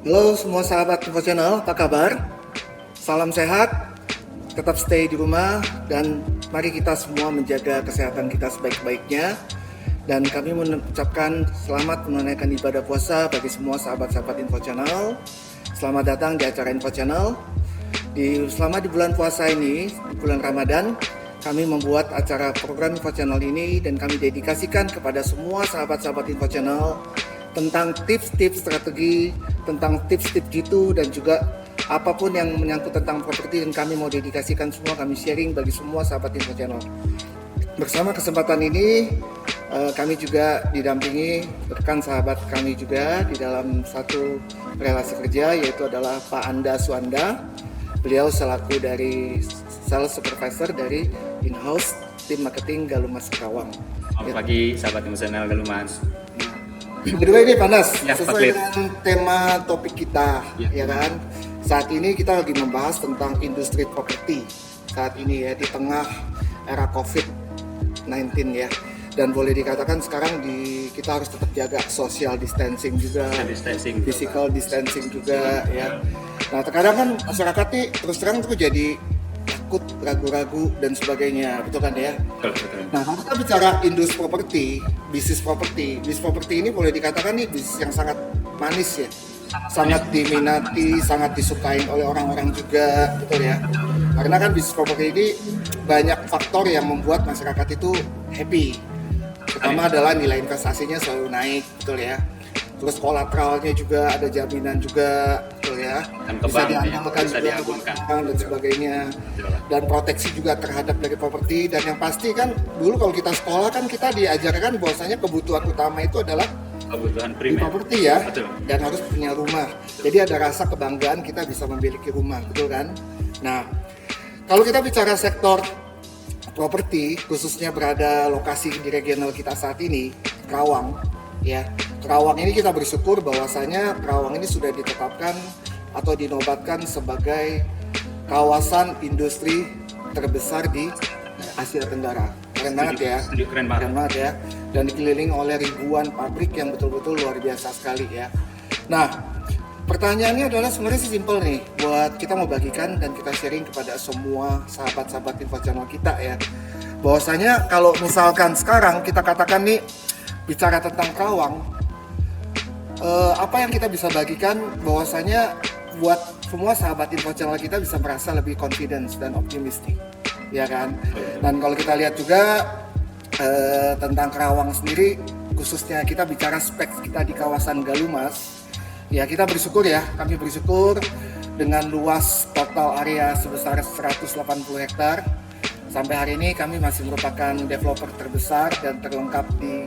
Halo semua sahabat Info Channel, apa kabar? Salam sehat, tetap stay di rumah, dan mari kita semua menjaga kesehatan kita sebaik-baiknya. Dan kami mengucapkan selamat menunaikan ibadah puasa bagi semua sahabat-sahabat Info Channel. Selamat datang di acara Info Channel. Selama di bulan puasa ini, di bulan Ramadan, kami membuat acara program Info Channel ini dan kami dedikasikan kepada semua sahabat-sahabat Info Channel tentang tips-tips strategi, tentang tips-tips gitu, dan juga apapun yang menyangkut tentang properti, dan kami mau dedikasikan semua, kami sharing bagi semua sahabat Info Channel. Bersama kesempatan ini kami juga didampingi rekan sahabat kami juga di dalam satu relasi kerja, yaitu adalah Pak Anda Suanda. Beliau selaku dari sales supervisor dari in-house tim marketing Galumas Kerawang. Selamat pagi sahabat Info Channel Galumas. Kedua ini panas, ya, sesuai dengan tema topik kita, ya kan? Saat ini kita lagi membahas tentang industri properti saat ini ya, di tengah era COVID-19 ya. Dan boleh dikatakan sekarang kita harus tetap jaga social distancing juga, physical distancing juga ya. Nah terkadang kan masyarakat nih terus terang tuh jadi takut, ragu-ragu dan sebagainya, betul kan ya? Betul. Nah kalau kita bicara industri properti, bisnis properti ini boleh dikatakan nih bisnis yang sangat manis ya, sangat diminati, sangat disukai oleh orang-orang juga, betul ya? Karena kan bisnis properti ini banyak faktor yang membuat masyarakat itu happy. Pertama adalah nilai investasinya selalu naik, betul ya? Terus kolateralnya juga ada jaminan juga, betul ya? Bisa diandalkan juga dan sebagainya. Dan proteksi juga terhadap dari properti. Dan yang pasti kan dulu kalau kita sekolah kan kita diajarkan bahwasanya kebutuhan utama itu adalah kebutuhan primer properti ya. Betul. Dan harus punya rumah. Jadi ada rasa kebanggaan kita bisa memiliki rumah, betul kan? Nah, kalau kita bicara sektor properti, khususnya berada lokasi di regional kita saat ini, Kerawang ya. Kerawang ini kita bersyukur bahwasanya Kerawang ini sudah ditetapkan atau dinobatkan sebagai kawasan industri terbesar di Asia Tenggara. Keren banget ya. Keren banget ya. Dan dikelilingi oleh ribuan pabrik yang betul-betul luar biasa sekali ya. Nah, pertanyaannya adalah sebenarnya simpel nih, buat kita mau bagikan dan kita sharing kepada semua sahabat-sahabat Info Channel kita ya. Bahwasanya kalau misalkan sekarang kita katakan nih bicara tentang Kerawang, apa yang kita bisa bagikan bahwasanya buat semua sahabat Info Channel kita bisa merasa lebih confidence dan optimistik, ya kan? Dan kalau kita lihat juga tentang Kerawang sendiri, khususnya kita bicara spek kita di kawasan Galumas, ya kita bersyukur ya, kami bersyukur dengan luas total area sebesar 180 hektar. Sampai hari ini kami masih merupakan developer terbesar dan terlengkap di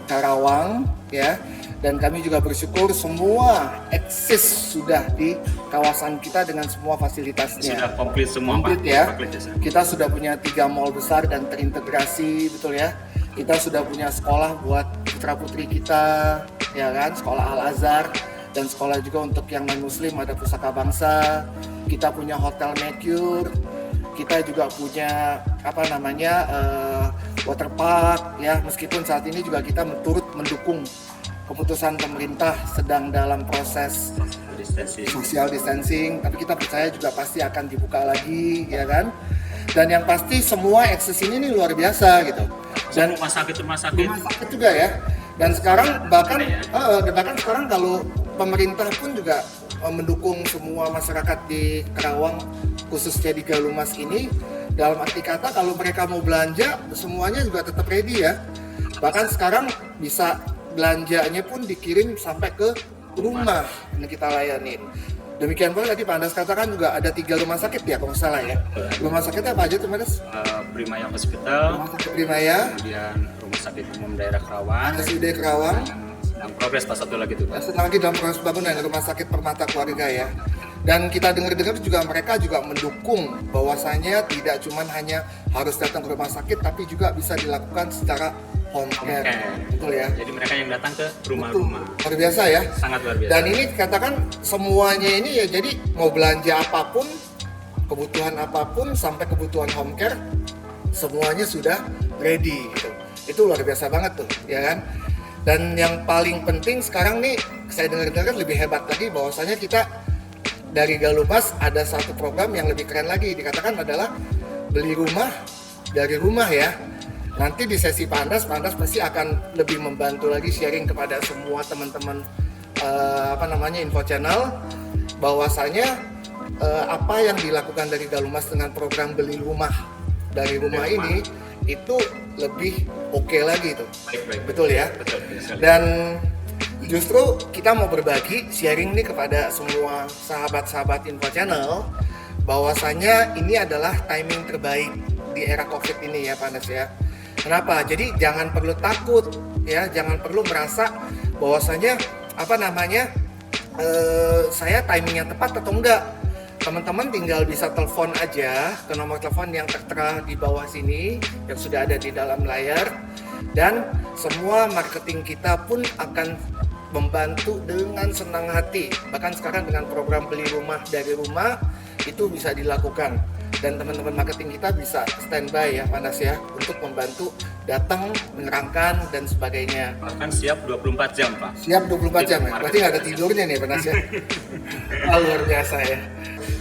Karawang ya. Dan kami juga bersyukur semua eksis sudah di kawasan kita dengan semua fasilitasnya. Sudah komplit semua, komplit ya. Kita sudah punya 3 mall besar dan terintegrasi, betul ya. Kita sudah punya sekolah buat putra-putri kita, ya kan, sekolah Al-Azhar, dan sekolah juga untuk yang non-muslim ada Pusaka Bangsa. Kita punya hotel Mercure. Kita juga punya water park ya, meskipun saat ini juga kita turut mendukung keputusan pemerintah sedang dalam proses social distancing, tapi kita percaya juga pasti akan dibuka lagi ya kan. Dan yang pasti semua akses ini nih luar biasa gitu. Dan rumah sakit juga ya. Dan sekarang bahkan sekarang kalau pemerintah pun juga mendukung semua masyarakat di Kerawang, khususnya di Galumas ini, dalam arti kata kalau mereka mau belanja semuanya juga tetap ready ya. Bahkan sekarang bisa belanjanya pun dikirim sampai ke rumah yang kita layanin. Demikian pula tadi Pak Andas katakan juga ada 3 rumah sakit ya kalau salah ya. Rumah sakitnya apa aja tuh Mas? Primaya Hospital, Rumah sakit Primaya, kemudian Rumah Sakit Umum Daerah Kerawang, RSUD Kerawang, dan progres pas satu lagi tuh Pak. sedang lagi dalam proses bangunan Rumah Sakit Permata Keluarga ya. Dan kita dengar-dengar juga mereka juga mendukung bahwasanya tidak cuma hanya harus datang ke rumah sakit, tapi juga bisa dilakukan secara home care. Betul ya. Jadi mereka yang datang ke rumah-rumah. Luar biasa ya. Sangat luar biasa. Dan ini katakan semuanya ini ya, jadi mau belanja apapun, kebutuhan apapun sampai kebutuhan home care, semuanya sudah ready gitu. Itu luar biasa banget tuh, ya kan? Dan yang paling penting sekarang nih, saya dengar-dengar lebih hebat lagi bahwasanya kita dari Galumas ada satu program yang lebih keren lagi, dikatakan adalah beli rumah dari rumah ya. Nanti di sesi Pak Andas pasti akan lebih membantu lagi sharing kepada semua teman-teman info channel bahwasanya apa yang dilakukan dari Galumas dengan program beli rumah dari rumah ini itu lebih oke lagi tuh. Baik. Betul ya? Betul. Dan justru kita mau berbagi sharing nih kepada semua sahabat-sahabat Info Channel bahwasanya ini adalah timing terbaik di era Covid ini ya Pak Anas ya. Kenapa? Jadi jangan perlu takut ya, jangan perlu merasa bahwasanya saya timing yang tepat atau enggak. Teman-teman tinggal bisa telepon aja ke nomor telepon yang tertera di bawah sini yang sudah ada di dalam layar, dan semua marketing kita pun akan membantu dengan senang hati. Bahkan sekarang dengan program beli rumah dari rumah itu bisa dilakukan, dan teman-teman marketing kita bisa standby ya Panas ya untuk membantu datang, menerangkan dan sebagainya. Bahkan siap 24 jam Pak. Siap 24 jam ya? Berarti nggak ada tidurnya nih Panas ya? Luar biasa ya.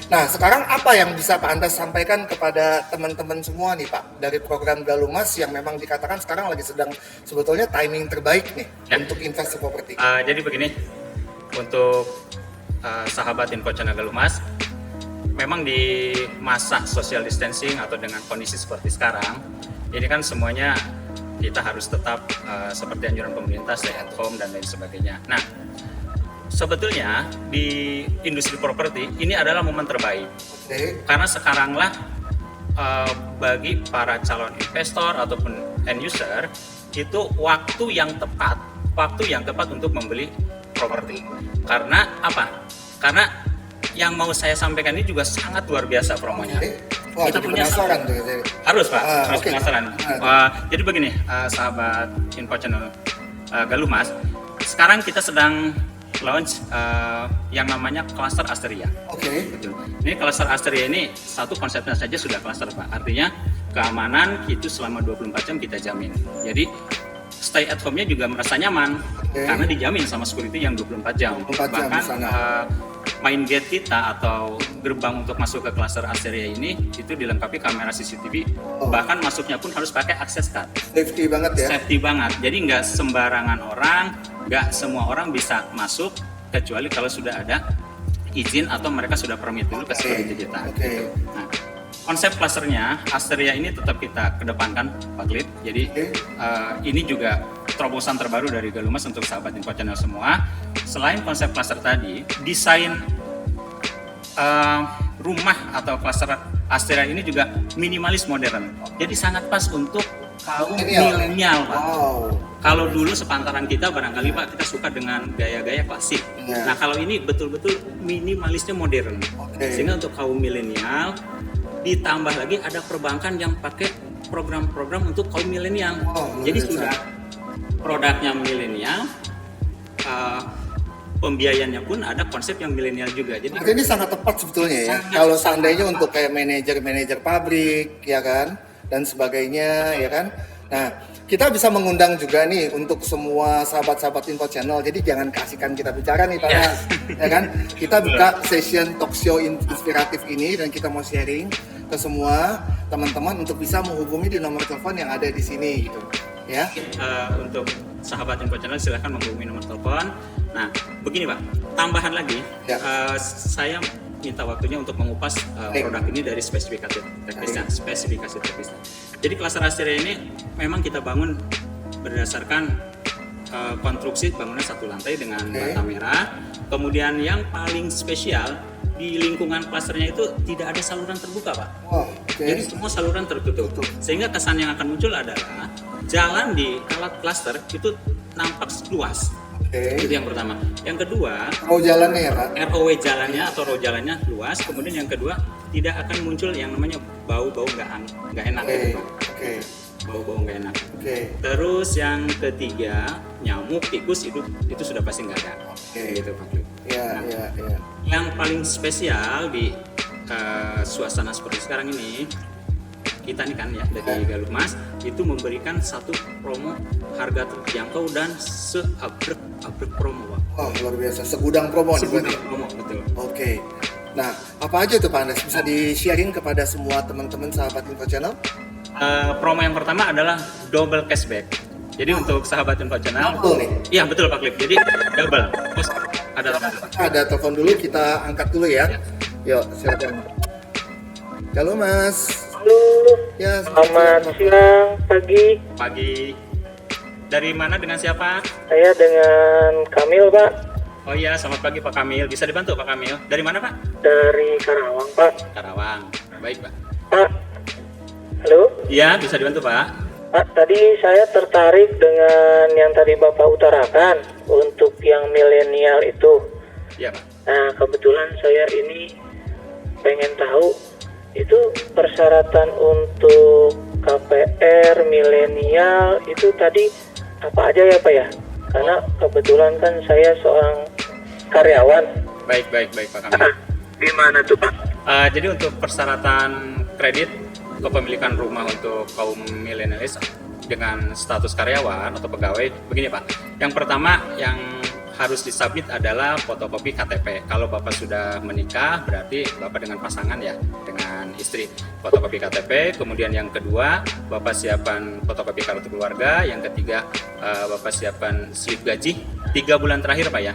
Nah sekarang apa yang bisa Pak Andas sampaikan kepada teman-teman semua nih Pak dari program Galumas yang memang dikatakan sekarang lagi sedang sebetulnya timing terbaik nih untuk investasi properti? Jadi begini, untuk sahabat Info Channel Galumas, memang di masa social distancing atau dengan kondisi seperti sekarang, ini kan semuanya kita harus tetap seperti anjuran pemerintah, stay at home dan lain sebagainya. Nah, sebetulnya di industri properti ini adalah momen terbaik. Karena sekaranglah bagi para calon investor ataupun end user itu waktu yang tepat untuk membeli properti. Karena apa? Karena yang mau saya sampaikan ini juga sangat luar biasa promonya. Wah, Kita punya harus Pak, harus penasaran. Jadi begini, sahabat Info Channel Galumas, sekarang kita sedang launch yang namanya Cluster Asteria. Betul. Ini Cluster Asteria ini satu konsepnya saja sudah cluster Pak. Artinya keamanan itu selama 24 jam kita jamin. Jadi stay at home-nya juga merasa nyaman karena dijamin sama security yang 24 jam. Bahkan main gate kita atau gerbang untuk masuk ke Cluster Asteria ini itu dilengkapi kamera CCTV. Bahkan masuknya pun harus pakai access card. Safety banget ya. Safety banget. Jadi nggak sembarangan orang, nggak semua orang bisa masuk kecuali kalau sudah ada izin atau mereka sudah permit dulu ke security kita. Nah, konsep clusternya Asteria ini tetap kita kedepankan Pak Klip. Jadi ini juga terobosan terbaru dari Galumas untuk sahabat Info Channel semua. Selain konsep cluster tadi, desain rumah atau cluster Asteria ini juga minimalis modern. Jadi sangat pas untuk kaum milenial Pak. Kalau dulu sepantaran kita barangkali Pak kita suka dengan gaya-gaya klasik. Nah kalau ini betul-betul minimalisnya modern. Sehingga untuk kaum milenial, ditambah lagi ada perbankan yang pakai program-program untuk kaum milenial. Jadi sudah produknya milenial, pembiayaannya pun ada konsep yang milenial juga. Jadi ini sangat tepat sebetulnya ya. Kalau seandainya untuk kayak manajer pabrik ya kan dan sebagainya ya kan. Nah kita bisa mengundang juga nih untuk semua sahabat-sahabat Info Channel. Jadi jangan kasihkan kita bicara nih Pak ya kan. Kita buka session talk show inspiratif ini dan kita mau sharing ke semua teman-teman untuk bisa menghubungi di nomor telepon yang ada di sini gitu ya. Untuk sahabat Info Channel silahkan menghubungi nomor telepon. Nah begini Pak, tambahan lagi saya minta waktunya untuk mengupas produk ini dari spesifikasi teknisnya. Jadi Cluster Asteria ini memang kita bangun berdasarkan konstruksi bangunan satu lantai dengan bata merah. Kemudian yang paling spesial di lingkungan klasternya itu tidak ada saluran terbuka Pak. Jadi semua saluran tertutup. Sehingga kesan yang akan muncul adalah jalan di klaster itu nampak luas. Itu yang pertama. Yang kedua, jalannya ya Pak? ROW jalannya atau row jalannya luas. Kemudian yang kedua, tidak akan muncul yang namanya bau-bau nggak enak. Bau-bau nggak enak. Terus yang ketiga, nyamuk, tikus itu sudah pasti nggak ada. Gitu Pak. Yang paling spesial di suasana seperti sekarang ini, kita nih kan ya dari Galumas itu memberikan satu promo harga terjangkau dan seabrek promo, Pak. Oh, luar biasa, segudang promo nih Segudang berarti. promo, betul. Oke. Nah, apa aja tuh Pak Andes? Bisa di-sharing kepada semua teman-teman sahabat Info Channel? Promo yang pertama adalah double cashback. Jadi untuk sahabat Info Channel, Double nih? iya betul Pak Klip. Jadi double. Terus ada telepon. Ada telepon dulu, kita angkat dulu ya. Yuk, silakan. Halo Mas. Halo, Ya, selamat siang, Pagi. Dari mana dengan siapa? saya dengan Kamil Pak, Oh iya, selamat pagi Pak Kamil. Bisa dibantu Pak Kamil? Dari mana Pak? dari Karawang Pak. Karawang. Baik Pak. Pak, halo Iya, bisa dibantu Pak. Pak, tadi saya tertarik dengan yang tadi Bapak utarakan untuk yang milenial itu. Iya Pak. Nah, kebetulan saya ini pengen tahu itu persyaratan untuk KPR milenial itu tadi apa aja ya Pak ya? Karena kebetulan kan saya seorang karyawan. Baik Pak Kamil. Gimana tuh Pak? Jadi untuk persyaratan kredit kepemilikan rumah untuk kaum milenialis dengan status karyawan atau pegawai, begini Pak. Yang pertama yang harus disubmit adalah fotokopi KTP. Kalau Bapak sudah menikah, berarti Bapak dengan pasangan ya, dengan istri. Fotokopi KTP. Kemudian yang kedua, Bapak siapkan fotokopi kartu keluarga. Yang ketiga, Bapak siapkan slip gaji 3 bulan terakhir Pak ya.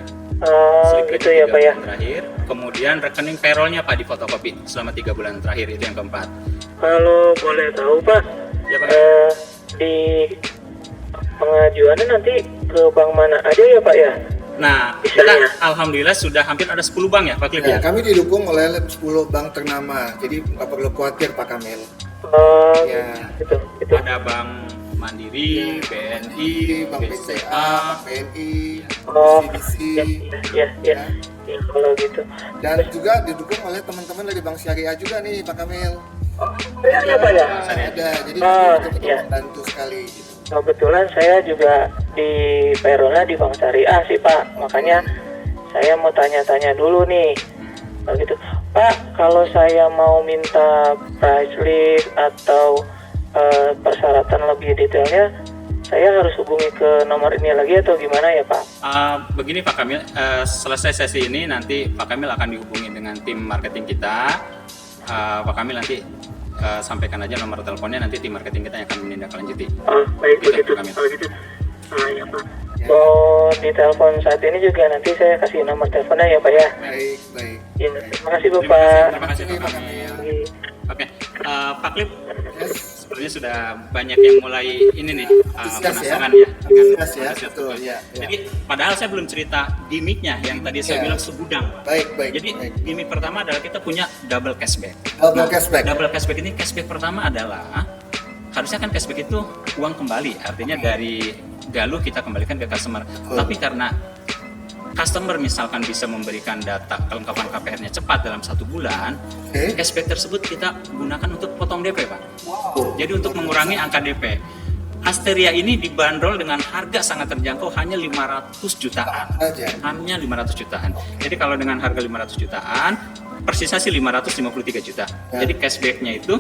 Slip gaji Gitu ya 3 Pak ya. bulan terakhir. Kemudian rekening payrollnya Pak di fotokopi selama 3 bulan terakhir, itu yang keempat. Kalau boleh tahu Pak, Ya Pak. di pengajuannya nanti ke bank mana aja ya Pak ya? Nah, kita alhamdulillah sudah hampir ada 10 bank ya Pak Klip Ya, ya. kami didukung oleh 10 bank ternama, jadi nggak perlu khawatir Pak Kamil. Ya. Gitu. Ada Bank Mandiri, BNI, Bank BCA, Bank BCA, BNI, Oh, CBC, ya. Ya, kalau gitu. dan juga didukung oleh teman-teman dari Bank Syariah juga nih Pak Kamil. Ya Pak ya. Ada, jadi betul-betul ya. membantu sekali. Gitu. Kebetulan saya juga di payrollnya di Bank Syariah sih Pak, makanya saya mau tanya-tanya dulu nih. Kalau gitu, Pak, kalau saya mau minta price list atau persyaratan lebih detailnya, saya harus hubungi ke nomor ini lagi atau gimana ya Pak? Begini Pak Kamil, selesai sesi ini nanti Pak Kamil akan dihubungi dengan tim marketing kita. Pak Kamil nanti sampaikan aja nomor teleponnya, nanti tim marketing kita yang akan menindaklanjuti. Oh, baik Gitu, begitu. Pak Kamil. Kalau gitu, ya Pak. Oh, di telepon saat ini juga nanti saya kasih nomor teleponnya ya Pak ya. Baik. Ya, terima kasih Terima Bapak. kasih Pak Pak Kamil. Kamil. Oke, Pak Klip, Yes. sebenarnya sudah banyak yang mulai ini nih Antusias ya. penasaran ya. Antusias ya, Antusias, betul, ya. Jadi padahal saya belum cerita gimmicknya yang tadi saya Ya. bilang segudang. Baik. Jadi gimmick pertama adalah kita punya double cashback. Double cashback. Double cashback ini, cashback pertama adalah harusnya kan cashback itu uang kembali, artinya dari Galuh kita kembalikan ke customer. Tapi karena customer misalkan bisa memberikan data kelengkapan KPR-nya cepat dalam 1 bulan, Oke. cashback tersebut kita gunakan untuk potong DP Pak. Wow. Jadi untuk mengurangi angka DP. Asteria ini dibanderol dengan harga sangat terjangkau, hanya 500 jutaan. Aja. Hanya 500 jutaan. Jadi kalau dengan harga 500 jutaan, persisnya sih 553 juta. Ya. Jadi cashback-nya itu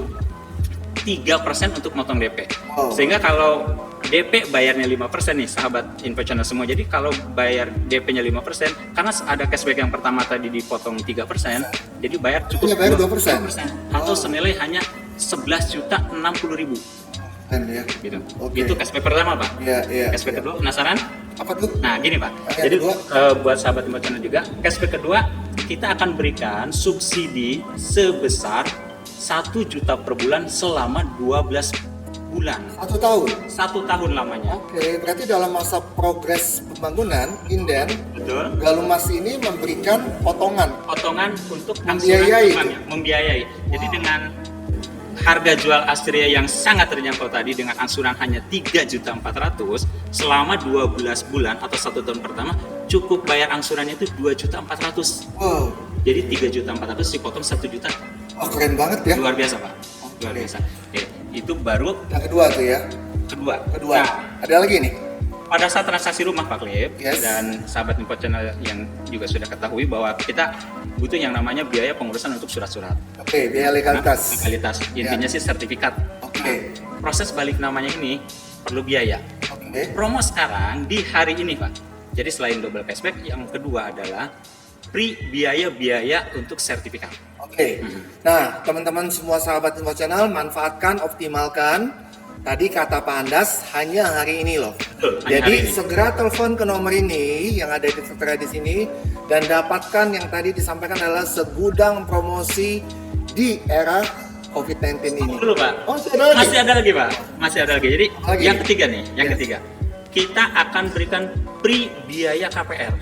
3% untuk motong DP. Wow. Sehingga kalau DP bayarnya 5% nih sahabat Info Channel semua. Jadi kalau bayar DP-nya 5%, karena ada cashback yang pertama tadi dipotong 3%, jadi bayar cukup Hanya bayar 2%. atau senilai hanya 11.060.000 Kan ya. gitu. Oke. Itu cashback pertama Pak. Iya. Cashback kedua penasaran? Apa tuh? Nah gini Pak, Yang jadi kedua? buat sahabat Info Channel juga, cashback kedua kita akan berikan subsidi sebesar 1 juta per bulan selama 12 bulan. 1 tahun. 1 tahun lamanya. Oke, berarti dalam masa progres pembangunan inden, Betul. Galumas ini memberikan potongan. Potongan untuk Membiayai angsuran itu? membiayai. Jadi dengan harga jual Asteria yang sangat terjangkau tadi dengan angsuran hanya 3.400.000 selama 12 bulan atau 1 tahun pertama, cukup bayar angsurannya itu 2.400.000. Wow, Jadi 3.400.000 dipotong 1 juta. oh, keren banget ya. Luar biasa Pak. Luar Oke. biasa. Oke, itu baru Yang kedua tuh ya. kedua. Kedua. Nah, Ada lagi nih. pada saat transaksi rumah Pak Klip, Yes. dan sahabat Info Channel yang juga sudah ketahui bahwa kita butuh yang namanya biaya pengurusan untuk surat-surat. Oke, biaya legalitas. Legalitas. Intinya sih sertifikat. Oke. Proses balik namanya ini perlu biaya. Oke. Promo sekarang di hari ini Pak. Jadi selain double cashback, yang kedua adalah free biaya untuk sertifikat. Oke. Nah, teman-teman semua sahabat Info Channel, manfaatkan, optimalkan. Tadi kata Pak Andas hanya hari ini loh. Betul, hanya Jadi hari ini. segera telepon ke nomor ini yang ada tertera di sini dan dapatkan yang tadi disampaikan adalah segudang promosi di era COVID-19 ini. Dulu Pak. Oh, masih ada lagi? Masih ada lagi Pak. Masih ada lagi. Jadi Lagi? yang ketiga nih, yang Ya. ketiga. Kita akan berikan free biaya KPR.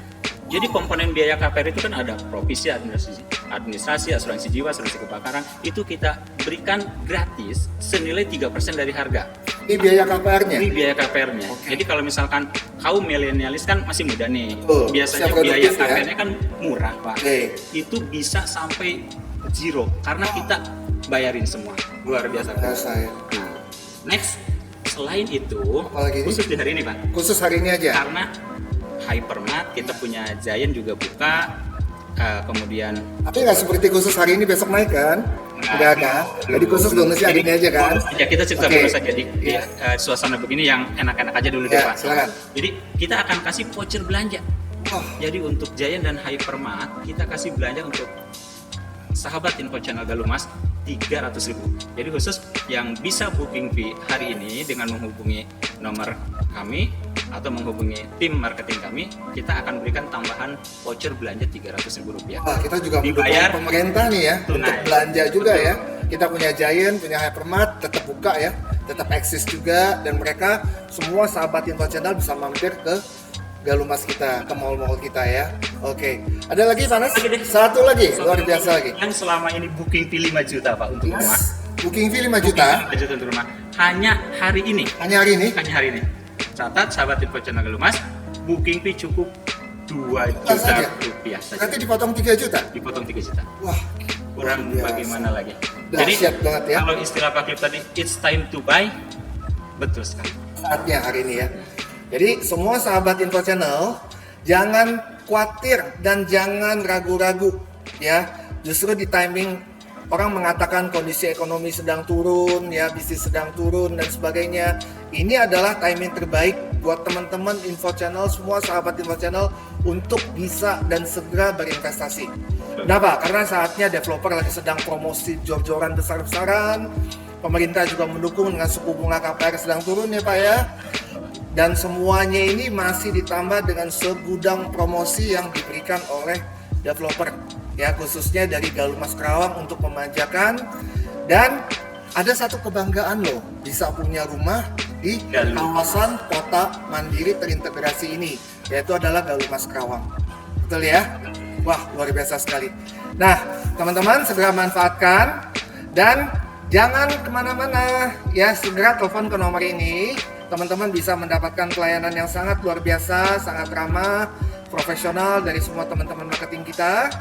Jadi komponen biaya KPR itu kan ada provisi administrasi, asuransi jiwa, asuransi kebakaran. Itu kita berikan gratis senilai 3% dari harga. Ini biaya KPR-nya. Ini biaya KPR-nya. Oke. Jadi kalau misalkan kaum milenialis kan masih muda nih. Betul, Biasanya siap produktif biaya ya. KPR-nya kan murah, Pak. Oke. Itu bisa sampai zero karena kita bayarin semua. Luar biasa. Biasa ya. Nah, next, selain itu, Apalagi ini? khusus di hari ini, Pak. Khusus hari ini aja. Karena Hypermart, kita punya Giant juga buka, kemudian Tapi nggak seperti khusus hari ini besok naik kan? Enggak kan? Jadi khusus donasi hari ini aja kan? Ya kita cerita Oke. dulu saja di Iya. suasana begini yang enak-enak aja dulu deh Ya, Pak. silakan. Jadi kita akan kasih voucher belanja. Wah, Jadi untuk Giant dan Hypermart kita kasih belanja untuk sahabat Info Channel Galumas 300.000. Jadi khusus yang bisa booking fee hari ini dengan menghubungi nomor kami atau menghubungi tim marketing kami, kita akan berikan tambahan voucher belanja Rp300.000. wah, kita juga Dibayar mendukung pemerintah nih ya tunai. untuk belanja juga ya. Kita punya Giant, punya Hypermart, tetap buka ya, tetap eksis juga dan mereka semua sahabat Info Channel bisa mampir ke Galumas kita, ke mall-mall kita ya. Oke, ada lagi Panas? Lagi deh. Satu lagi, luar biasa lagi. Yang selama ini booking fee 5 juta Pak untuk rumah. Booking fee 5 juta, 5 juta untuk rumah. Hanya hari ini. hanya hari ini. Hanya hari ini. Catat sahabat Info Channel Galumas, booking fee cukup 2 juta saja? rupiah saja. Nanti dipotong 3 juta. Dipotong 3 juta. Wah, Kurang luar biasa. bagaimana lagi. Dahsyat banget ya. Kalau istilah Pak Klip tadi, it's time to buy. Betul sekali. Saatnya hari ini ya. Jadi semua sahabat Info Channel jangan khawatir dan jangan ragu-ragu ya. Justru di timing orang mengatakan kondisi ekonomi sedang turun ya, bisnis sedang turun dan sebagainya. Ini adalah timing terbaik buat teman-teman Info Channel, semua sahabat Info Channel untuk bisa dan segera berinvestasi. Kenapa? Karena saatnya developer lagi sedang promosi jor-joran besar-besaran. Pemerintah juga mendukung dengan suku bunga KPR sedang turun ya Pak ya. Dan semuanya ini masih ditambah dengan segudang promosi yang diberikan oleh developer ya, khususnya dari Galumas Kerawang untuk memanjakan. Dan ada satu kebanggaan loh, bisa punya rumah di kawasan kota mandiri terintegrasi ini, yaitu adalah Galumas Kerawang. Betul ya? Wah, luar biasa sekali. Nah, teman-teman segera manfaatkan dan jangan kemana-mana ya, segera telepon ke nomor ini. Teman-teman bisa mendapatkan pelayanan yang sangat luar biasa, sangat ramah, profesional dari semua teman-teman marketing kita.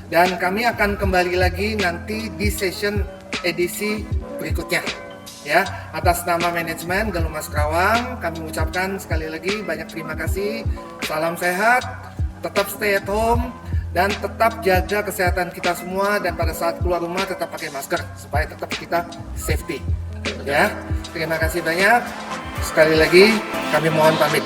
Dan kami akan kembali lagi nanti di session edisi berikutnya. Ya, atas nama manajemen Galumas Kerawang, kami mengucapkan sekali lagi banyak terima kasih. Salam sehat, tetap stay at home, dan tetap jaga kesehatan kita semua. Dan pada saat keluar rumah tetap pakai masker supaya tetap kita safety. Ya, terima kasih banyak. Sekali lagi kami mohon pamit.